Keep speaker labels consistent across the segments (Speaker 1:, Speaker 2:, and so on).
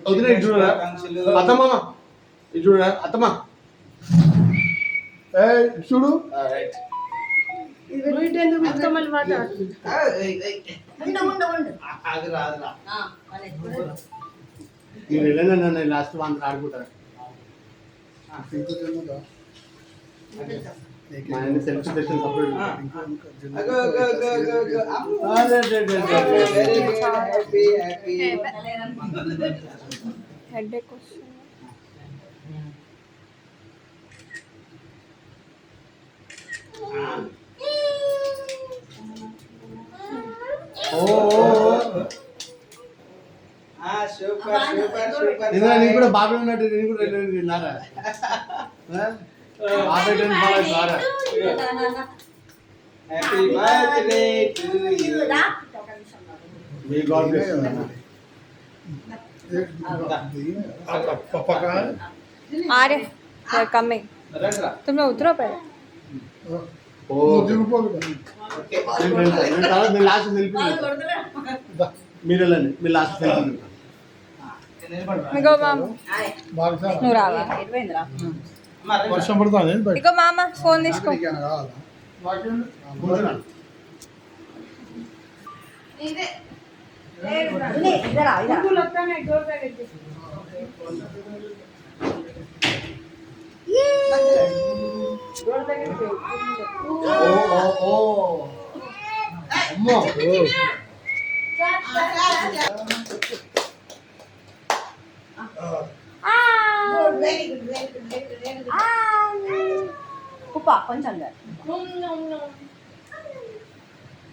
Speaker 1: వదిన ఇటు చూడరా అత్తమ్మ ఇటు చూడరా అత్తమ్మ చూడు మీరు వెళ్ళండి నన్ను లాస్ట్ అందరూ ఆడుకుంటారు సెల్ఫ్ స్టేషన్ నేను కూడా బాబు ఉన్నట్టు నేను కూడా విన్నారా
Speaker 2: आर्य कमिंग तुम लोग उतरो पहले
Speaker 1: లాస్ట్ మీరు వెళ్ళండి మీరు లాస్ట్
Speaker 2: ఇగో మామ నువ్వు రావా
Speaker 3: వర్షం పడుతుంది
Speaker 2: ఇగో మామ ఫోన్ తీసుకో
Speaker 4: ऊपर पंचम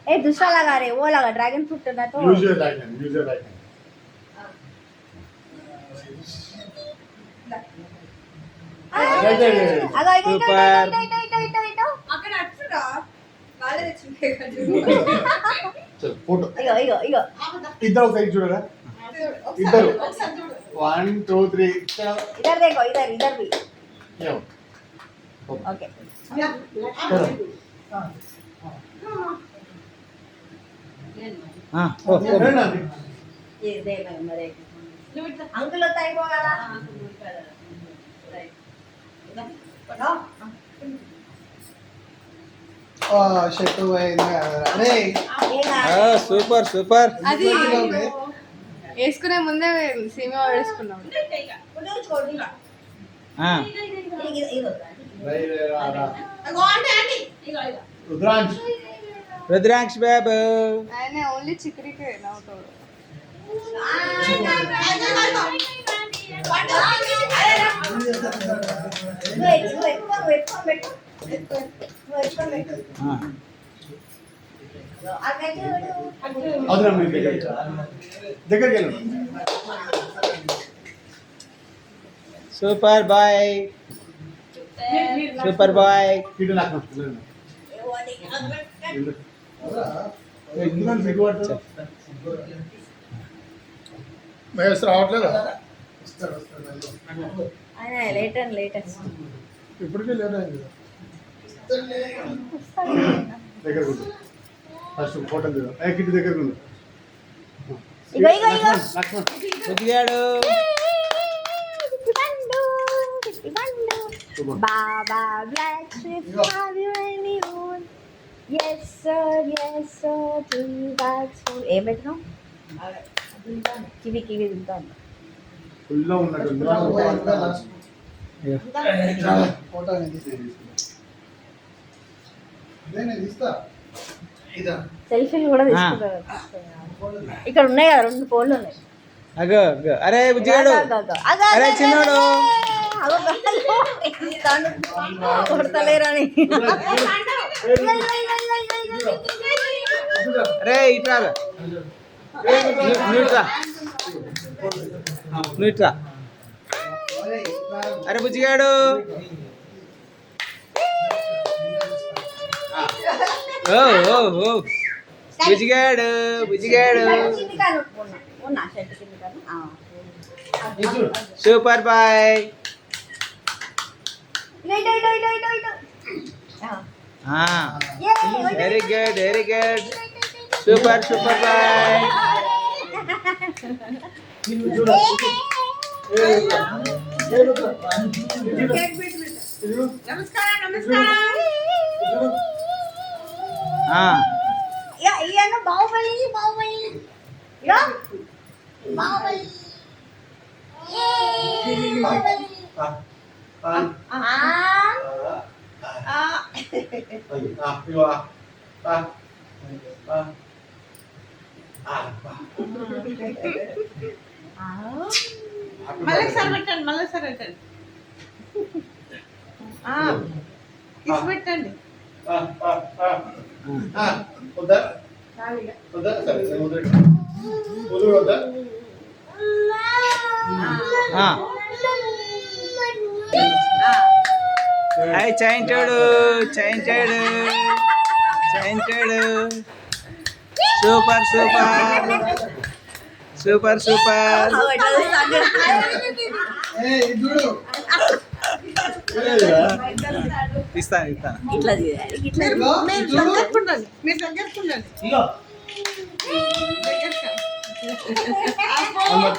Speaker 4: ए दूसरा लगा रे वो लगा ड्रैगन फ्रूट ना तो
Speaker 1: यूज योर राइट हैंड
Speaker 4: अगो
Speaker 2: అక్కడ అచ్చురా వాళ్ళే తెచ్చుంటే
Speaker 1: चल फोटो
Speaker 4: इगो इगो इगो
Speaker 1: इधर साइड చూడరా इधर 1 2 3
Speaker 4: इधर देखो इधर भी
Speaker 1: यो
Speaker 4: ओके ये दे मेरे अंकल होता है बोला
Speaker 3: షర్టు అరే
Speaker 5: సూపర్ సూపర్
Speaker 2: అది వేసుకునే ముందే సీమా వేసుకున్నాం
Speaker 1: रुद्रांश
Speaker 5: రుద్రాంక్ష్ బాబు
Speaker 2: ఆయన ఓన్లీ చిక్కడికే నవ్వుతాడు
Speaker 1: అదరా మీ దగ్గరికి వెళ్ళు
Speaker 5: సూపర్ బాయ్ సూపర్ బాయ్
Speaker 1: ఇటు నాకు ఎందుకంటే సిగ్గుపడతావు
Speaker 3: మహేష్ రావట్లేదా
Speaker 4: లేటెస్ట్
Speaker 3: ఇప్పటికే లేట్ అయింది
Speaker 1: దగ్గర కూర్చో ఫస్ట్ ఫోటో దిగు కిట్టి దగ్గర కూర్చో
Speaker 4: ఇగో ఇగో ఇగో
Speaker 1: Laxman
Speaker 5: బుద్ధిగాడు
Speaker 4: Baba Black Sheep, have you any moon? Yes sir, 3 bags full. ఏం పెట్టినావు కివి తింటాను
Speaker 1: ఫుల్లో ఉన్నట్టు
Speaker 3: ఫోటో
Speaker 4: సెల్ఫీలు కూడా తీసుకుంటారు ఇక్కడ ఉన్నాయి కదా 2 ఫోన్లు ఉన్నాయి
Speaker 5: అగో అగో అరే బుజ్జిగాడు అరే చిన్నోడు
Speaker 4: కొడతలేరని
Speaker 5: అరే ఇట్రా నువ్వుట్రా అరే బుజ్జిగాడు ఓ ఓ ఓ బుజ్జిగాడు బుజ్జిగాడు super boy very good super boy
Speaker 1: ఇది చూడు.
Speaker 4: ఇయ్యను బాహుబలి బాహుబలి ఇగో బాహుబలి బాహుబలి
Speaker 1: ఇగో
Speaker 6: మళ్ళీసారి పెట్టండి కిస్ పెట్టండి
Speaker 1: వద్దా వద్దా సరే సరే వద్దు వద్దా
Speaker 5: చైంటాడు సూపర్ సూపర్ సూపర్
Speaker 3: చూడు
Speaker 5: ఇస్తాను
Speaker 2: ఇట్లా తీయాలి ఇట్లా
Speaker 6: మీరు దగ్గరకు ఉండండి
Speaker 1: ఇగో
Speaker 6: దగ్గరకు.
Speaker 1: అమ్మా